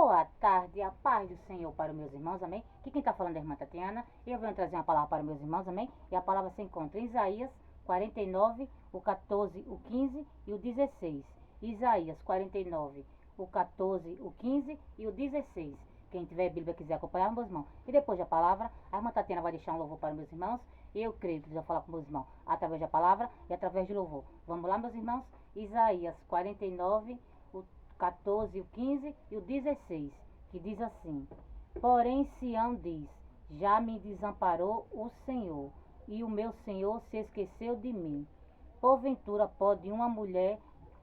Boa tarde, a paz do Senhor para os meus irmãos, amém? Aqui quem está falando é a irmã Tatiana. Eu venho trazer uma palavra para os meus irmãos, amém? E a palavra se encontra em Isaías 49, o 14, o 15 e o 16. Isaías 49, o 14, o 15 e o 16. Quem tiver Bíblia quiser acompanhar, meus irmãos. E depois da palavra, a irmã Tatiana vai deixar um louvor para os meus irmãos. E eu creio que Deus vai falar com meus irmãos através da palavra e através do louvor. Vamos lá, meus irmãos? Isaías 49, o 14, o 15 e o 16, que diz assim: Porém Sião diz, já me desamparou o Senhor, e o meu Senhor se esqueceu de mim. Porventura pode uma mulher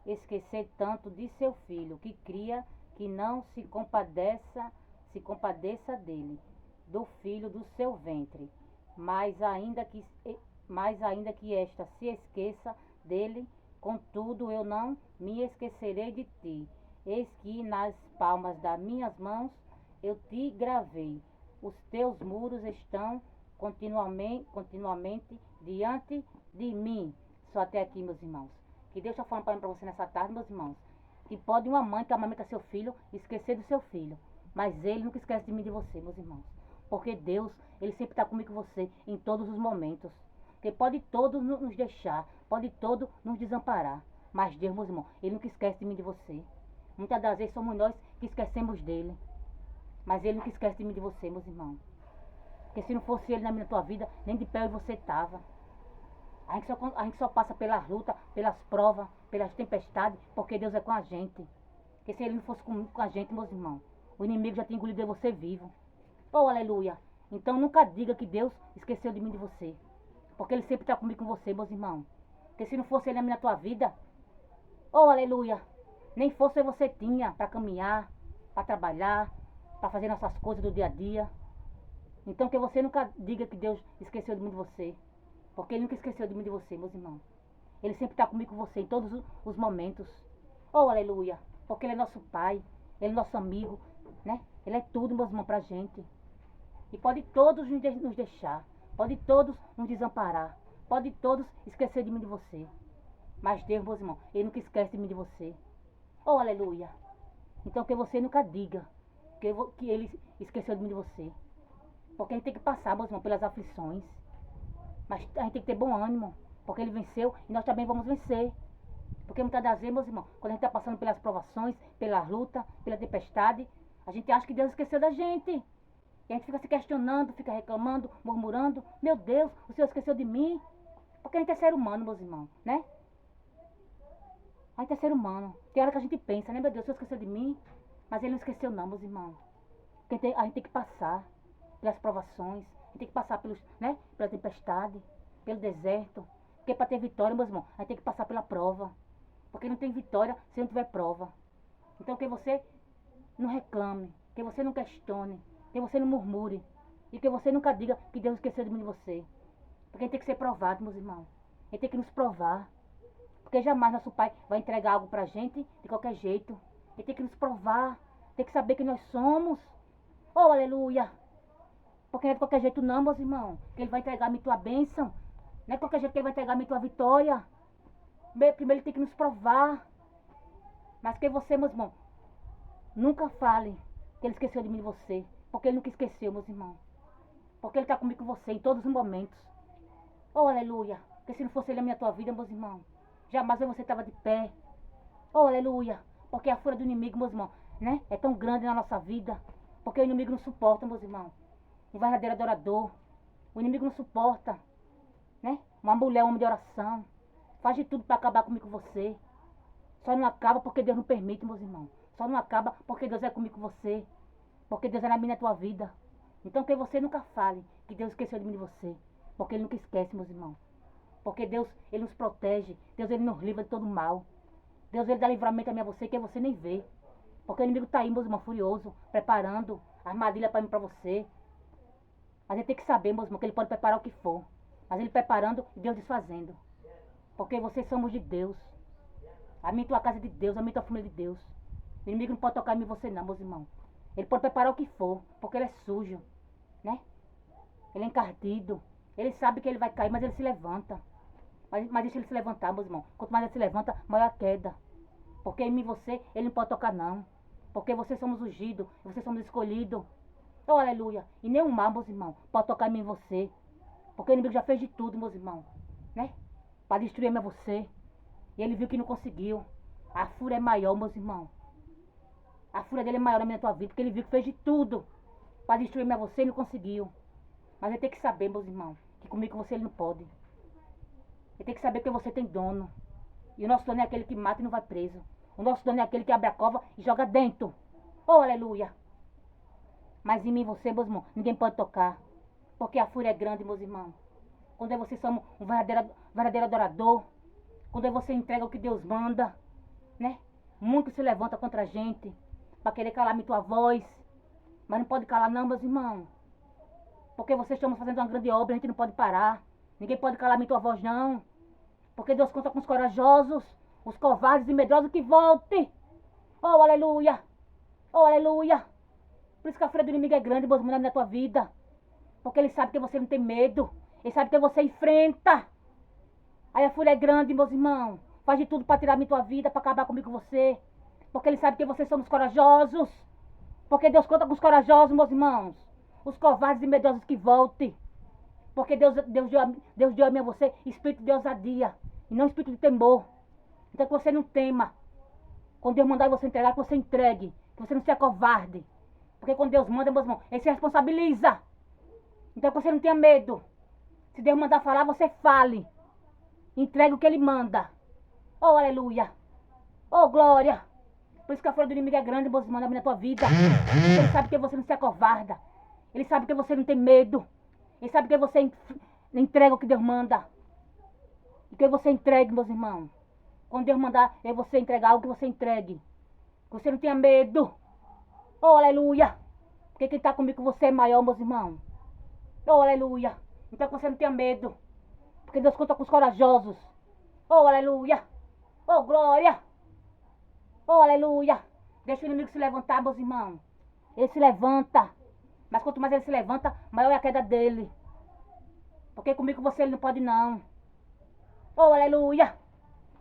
esquecer tanto de seu filho, que cria, que não se compadeça dele, do filho do seu ventre, mas ainda que esta se esqueça dele, contudo eu não me esquecerei de ti. Eis que nas palmas das minhas mãos eu te gravei. Os teus muros estão continuamente diante de mim. Só até aqui, meus irmãos. Que Deus está falando para você nessa tarde, meus irmãos. Que pode uma mãe que amamenta seu filho esquecer do seu filho. Mas ele nunca esquece de mim e de você, meus irmãos. Porque Deus, ele sempre está comigo e com você em todos os momentos. Porque pode todos nos deixar, pode todo nos desamparar. Mas Deus, meus irmãos, ele nunca esquece de mim e de você. Muitas das vezes somos nós que esquecemos dele. Mas ele nunca esquece de mim e de você, meus irmãos. Porque se não fosse ele na minha tua vida, nem de pé você estava. A gente só passa pelas lutas, pelas provas, pelas tempestades, porque Deus é com a gente. Porque se ele não fosse com a gente, meus irmãos, o inimigo já tinha engolido você vivo. Oh, aleluia. Então nunca diga que Deus esqueceu de mim e de você. Porque ele sempre está comigo com você, meus irmãos. Porque se não fosse ele na minha tua vida, oh, aleluia, nem força você tinha para caminhar, para trabalhar, para fazer nossas coisas do dia a dia. Então que você nunca diga que Deus esqueceu de mim e de você. Porque ele nunca esqueceu de mim e de você, meus irmãos. Ele sempre está comigo com você em todos os momentos. Oh, aleluia. Porque ele é nosso pai, ele é nosso amigo, né? Ele é tudo, meus irmãos, para a gente. E pode todos nos deixar, pode todos nos desamparar, pode todos esquecer de mim e de você. Mas Deus, meus irmãos, ele nunca esquece de mim e de você. Oh, aleluia. Então que você nunca diga que ele esqueceu de mim e de você. Porque a gente tem que passar, meus irmãos, pelas aflições. Mas a gente tem que ter bom ânimo. Porque ele venceu e nós também vamos vencer. Porque muitas das vezes, meus irmãos, quando a gente está passando pelas provações, pela luta, pela tempestade, a gente acha que Deus esqueceu da gente. E a gente fica se questionando, fica reclamando, murmurando. Meu Deus, o Senhor esqueceu de mim. Porque a gente é ser humano, meus irmãos, né? A gente é ser humano. Tem hora que a gente pensa, né, meu Deus, o Senhor esqueceu de mim. Mas ele não esqueceu não, meus irmãos. Porque a gente tem que passar pelas provações. A gente tem que passar pela tempestade, pelo deserto. Porque para ter vitória, meus irmãos, a gente tem que passar pela prova. Porque não tem vitória se não tiver prova. Então que você não reclame, que você não questione, que você não murmure. E que você nunca diga que Deus esqueceu de mim e de você. Porque a gente tem que ser provado, meus irmãos. A gente tem que nos provar. Porque jamais nosso Pai vai entregar algo pra gente de qualquer jeito. Ele tem que nos provar. Tem que saber que nós somos. Oh, aleluia. Porque não é de qualquer jeito não, meus irmãos. Que ele vai entregar a minha tua bênção. Não é de qualquer jeito que ele vai entregar a minha tua vitória. Primeiro ele tem que nos provar. Mas que você, meus irmãos, nunca fale que ele esqueceu de mim e de você. Porque ele nunca esqueceu, meus irmãos. Porque ele está comigo com você em todos os momentos. Oh, aleluia. Porque se não fosse ele na minha tua vida, meus irmãos, jamais você estava de pé. Oh, aleluia. Porque a fúria do inimigo, meus irmãos, né, é tão grande na nossa vida. Porque o inimigo não suporta, meus irmãos, um verdadeiro adorador. O inimigo não suporta, né, uma mulher, um homem de oração. Faz de tudo para acabar comigo com você. Só não acaba porque Deus não permite, meus irmãos. Só não acaba porque Deus é comigo com você. Porque Deus é na minha tua vida. Então que você nunca fale que Deus esqueceu de mim e de você. Porque ele nunca esquece, meus irmãos. Porque Deus, ele nos protege. Deus, ele nos livra de todo mal. Deus, ele dá livramento a mim e a você que você nem vê. Porque o inimigo está aí, meus irmãos, furioso, preparando armadilha para mim e para você. Mas ele tem que saber, meus irmãos, que ele pode preparar o que for. Mas ele preparando e Deus desfazendo. Porque vocês somos de Deus. A minha tua casa é de Deus, a minha tua família é de Deus. O inimigo não pode tocar em mim e você não, meus irmãos. Ele pode preparar o que for, porque ele é sujo, né? Ele é encardido. Ele sabe que ele vai cair, mas ele se levanta. Mas deixa ele se levantar, meus irmãos. Quanto mais ele se levanta, maior a queda. Porque em mim e você, ele não pode tocar não. Porque vocês somos ungidos, vocês somos escolhidos. Oh, aleluia. E nenhum mal, meus irmãos, pode tocar em mim e você. Porque o inimigo já fez de tudo, meus irmãos, né? Para destruir mesmo você. E ele viu que não conseguiu. A fúria é maior, meus irmãos. A fúria dele é maior na minha tua vida, porque ele viu que fez de tudo para destruir mesmo você e não conseguiu. Mas ele tem que saber, meus irmãos, que comigo você ele não pode. Ele tem que saber que você tem dono. E o nosso dono é aquele que mata e não vai preso. O nosso dono é aquele que abre a cova e joga dentro. Oh, aleluia. Mas em mim e você, meus irmãos, ninguém pode tocar. Porque a fúria é grande, meus irmãos. Quando você somos um verdadeiro adorador. Quando você entrega o que Deus manda. Né? Muito se levanta contra a gente. Para querer calar a tua voz. Mas não pode calar não, meus irmãos. Porque vocês estão fazendo uma grande obra, a gente não pode parar. Ninguém pode calar a tua voz, não. Porque Deus conta com os corajosos, os covardes e medrosos que voltem. Oh, aleluia. Oh, aleluia. Por isso que a fúria do inimigo é grande, meus irmãos, na tua vida. Porque ele sabe que você não tem medo. Ele sabe que você enfrenta. Aí a fúria é grande, meus irmãos. Faz de tudo para tirar a tua vida, para acabar comigo com você. Porque ele sabe que vocês somos corajosos. Porque Deus conta com os corajosos, meus irmãos. Os covardes e medrosos que voltem. Porque Deus deu a mim a você espírito de ousadia. E não espírito de temor. Então que você não tema. Quando Deus mandar você entregar, que você entregue. Que você não seja covarde. Porque quando Deus manda, meus irmãos, Ele se responsabiliza. Então que você não tenha medo. Se Deus mandar falar, você fale. Entregue o que Ele manda. Oh, aleluia. Oh, glória. Por isso que a fúria do inimigo é grande, meus irmãos, na tua vida. Ele sabe que você não se acovarda. Ele sabe que você não tem medo. Ele sabe que você entrega o que Deus manda. E que você entregue, meus irmãos. Quando Deus mandar você entregar algo, que você entregue. Que você não tenha medo. Oh, aleluia. Porque quem está comigo com você é maior, meus irmãos. Oh, aleluia. Então que você não tenha medo. Porque Deus conta com os corajosos. Oh, aleluia. Oh, glória. Oh, aleluia. Deixa o inimigo se levantar, meus irmãos. Ele se levanta. Mas quanto mais ele se levanta, maior é a queda dele. Porque comigo você ele não pode não. Oh, aleluia.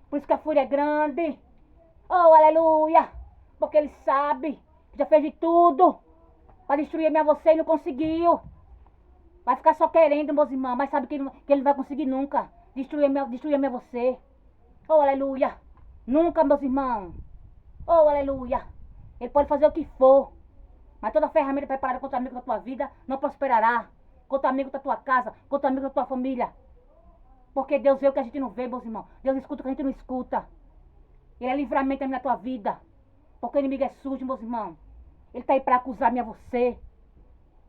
Por isso que a fúria é grande. Oh, aleluia. Porque ele sabe que já fez de tudo para destruir minha você e não conseguiu. Vai ficar só querendo, meus irmãos. Mas sabe que ele não vai conseguir nunca destruir minha você. Oh, aleluia. Nunca, meus irmãos. Oh, aleluia. Ele pode fazer o que for. Mas toda ferramenta preparada contra o amigo da tua vida não prosperará. Contra o amigo da tua casa, contra o amigo da tua família. Porque Deus vê o que a gente não vê, meus irmãos. Deus escuta o que a gente não escuta. Ele é livramento na tua vida. Porque o inimigo é sujo, meus irmãos. Ele está aí para acusar minha você.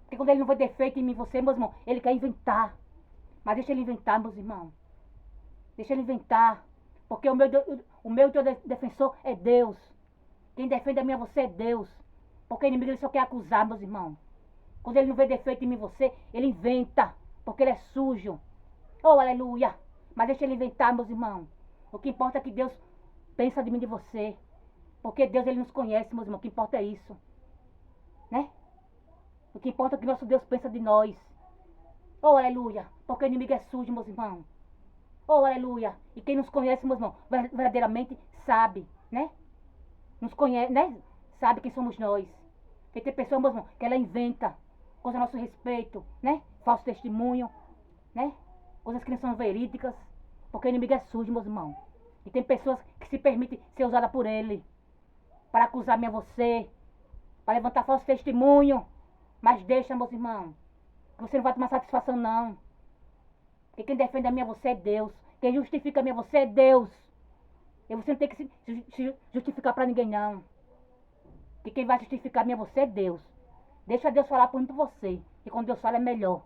Porque quando ele não vê defeito em mim e você, meus irmãos, ele quer inventar. Mas deixa ele inventar, meus irmãos. Deixa ele inventar. Porque o meu teu defensor é Deus. Quem defende a minha você é Deus. Porque o inimigo ele só quer acusar, meus irmãos. Quando ele não vê defeito em mim e você, ele inventa. Porque ele é sujo. Oh, aleluia. Mas deixa ele inventar, meus irmãos. O que importa é que Deus pensa de mim e de você. Porque Deus ele nos conhece, meus irmãos. O que importa é isso. Né? O que importa é que nosso Deus pensa de nós. Oh, aleluia. Porque o inimigo é sujo, meus irmãos. Oh, aleluia. E quem nos conhece, meus irmãos, verdadeiramente sabe, né? Nos conhece, né? Sabe quem somos nós. Porque tem pessoas, meus irmãos, que ela inventa coisas a nosso respeito, né? Falso testemunho, né? Coisas que não são verídicas. Porque o inimigo é sujo, meus irmãos. E tem pessoas que se permitem ser usadas por ele. Para acusar minha você. Para levantar falso testemunho. Mas deixa, meus irmãos. Que você não vai tomar satisfação, não. Porque quem defende a minha você é Deus. Quem justifica a minha você é Deus. E você não tem que se justificar para ninguém, não. Porque quem vai justificar a minha você é Deus. Deixa Deus falar por mim e por você. E quando Deus fala é melhor.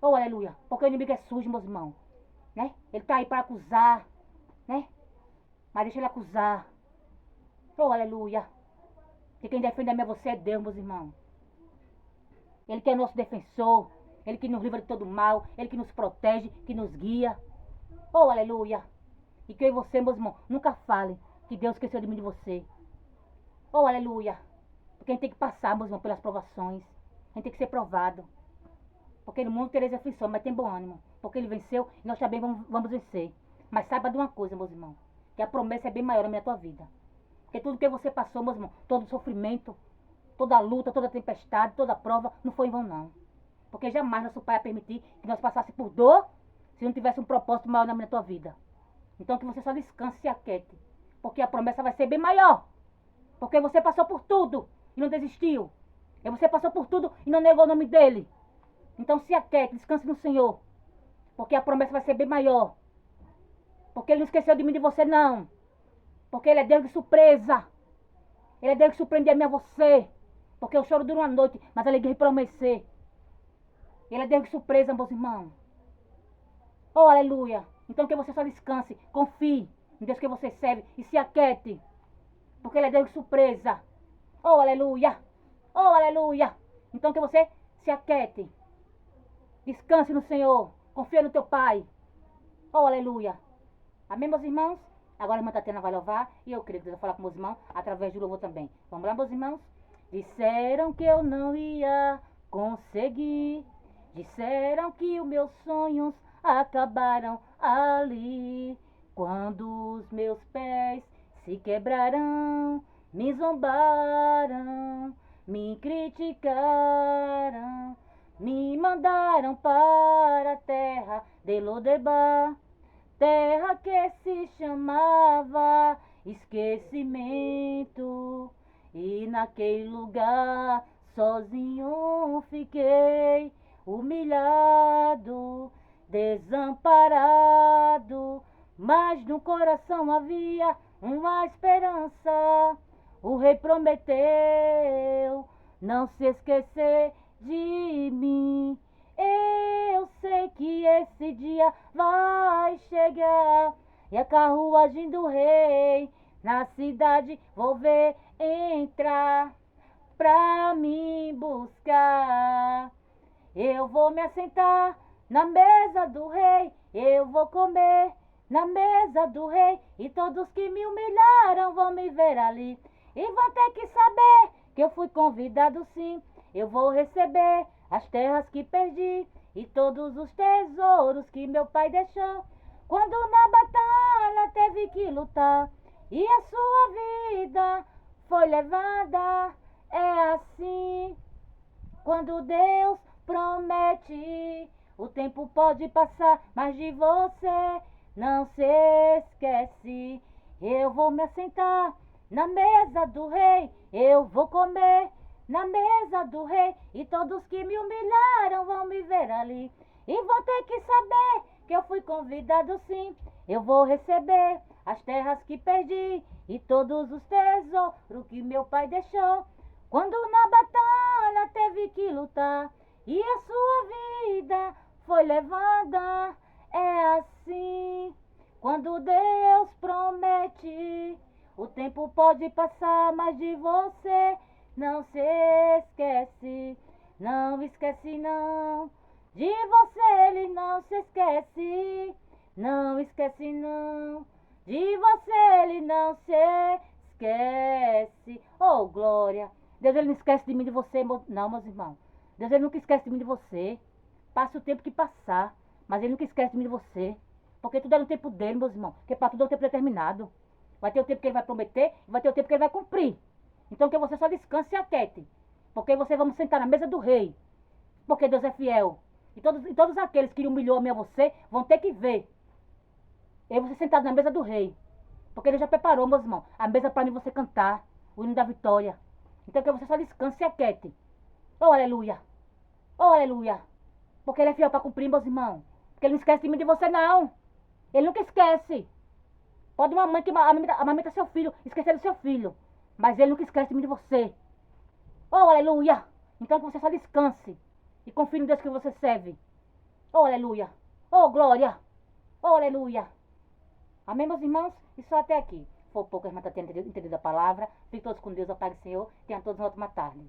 Oh, aleluia. Porque o inimigo é sujo, meus irmãos. Né? Ele está aí para acusar. Né? Mas deixa ele acusar. Oh, aleluia. Porque quem defende a minha você é Deus, meus irmãos. Ele que é nosso defensor. Ele que nos livra de todo mal. Ele que nos protege, que nos guia. Oh, aleluia. E que eu e você, meus irmãos, nunca fale que Deus esqueceu de mim e de você. Oh, aleluia. Porque a gente tem que passar, meus irmãos, pelas provações. A gente tem que ser provado. Porque no mundo tereis aflição, mas tem bom ânimo. Porque ele venceu e nós também vamos vencer. Mas saiba de uma coisa, meus irmãos. Que a promessa é bem maior na minha tua vida. Porque tudo que você passou, meus irmãos, todo sofrimento, toda luta, toda tempestade, toda prova, não foi em vão, não. Porque jamais nosso Pai ia permitir que nós passássemos por dor se não tivesse um propósito maior na tua vida. Então que você só descanse e se aquiete. Porque a promessa vai ser bem maior. Porque você passou por tudo e não desistiu. E você passou por tudo e não negou o nome dele. Então se aquiete, descanse no Senhor. Porque a promessa vai ser bem maior. Porque ele não esqueceu de mim e de você, não. Porque ele é Deus de surpresa. Ele é Deus que surpreende a mim e a você. Porque o choro dura uma noite, mas a alegria prometer. Ele é Deus de surpresa, meus irmãos. Oh, aleluia. Então que você só descanse, confie em Deus que você serve e se aquiete. Porque ele é Deus de surpresa. Oh, aleluia. Oh, aleluia. Então que você se aquiete. Descanse no Senhor. Confia no teu Pai. Oh, aleluia. Amém, meus irmãos? Agora a irmã Tatiana vai louvar e eu creio que Deus vai falar com meus irmãos através do louvor também. Vamos lá, meus irmãos? Disseram que eu não ia conseguir. Disseram que os meus sonhos acabaram ali. Quando os meus pés se quebraram, me zombaram, me criticaram, me mandaram para a terra de Lodebar. Terra que se chamava esquecimento. E naquele lugar sozinho fiquei, humilhado, desamparado. Mas no coração havia uma esperança. O rei prometeu não se esquecer de mim. Eu sei que esse dia vai chegar e a carruagem do rei na cidade vou ver entrar pra me buscar. Eu vou me assentar na mesa do rei, eu vou comer na mesa do rei e todos que me humilharam vão me ver ali e vão ter que saber que eu fui convidado sim. Eu vou receber as terras que perdi e todos os tesouros que meu pai deixou. Quando na batalha teve que lutar e a sua vida foi levada. É assim, quando Deus promete, o tempo pode passar, mas de você não se esquece. Eu vou me assentar na mesa do rei, eu vou comer na mesa do rei e todos que me humilharam vão me ver ali e vão ter que saber que eu fui convidado sim. Eu vou receber as terras que perdi e todos os tesouros que meu pai deixou. Quando na batalha teve que lutar e a sua vida foi levada. É assim, quando Deus promete, o tempo pode passar, mas de você não se esquece. Não esquece não, de você ele não se esquece. Não esquece não, de você ele não se esquece. Oh, glória. Deus ele não esquece de mim, de você, não, meus irmãos. Deus ele nunca esquece de mim, de você. Passa o tempo que passar, mas ele nunca esquece de mim, de você. Porque tudo é no tempo dele, meus irmãos. Porque para tudo é um tempo determinado. Vai ter o tempo que ele vai prometer e vai ter o tempo que ele vai cumprir. Então que você só descanse e aquiete. Porque vocês vão sentar na mesa do rei. Porque Deus é fiel. E todos aqueles que humilhou a mim a você vão ter que ver. E você sentado na mesa do rei. Porque ele já preparou, meus irmãos, a mesa para mim você cantar o hino da vitória. Então que você só descanse e aquiete. Oh, aleluia. Oh, aleluia. Porque ele é fiel para cumprir, meus irmãos. Porque ele não esquece de mim, de você, não. Ele nunca esquece. Pode uma mãe que amamenta seu filho esquecer do seu filho. Mas ele nunca esquece de mim, de você. Oh, aleluia. Então que você só descanse. E confie no Deus que você serve. Oh, aleluia. Oh, glória. Oh, aleluia. Amém, meus irmãos? E só até aqui. Foi pouco, a irmã está tendo entendido a palavra. Fiquem todos com Deus, ó Pai do Senhor. Tenham todos uma ótima tarde.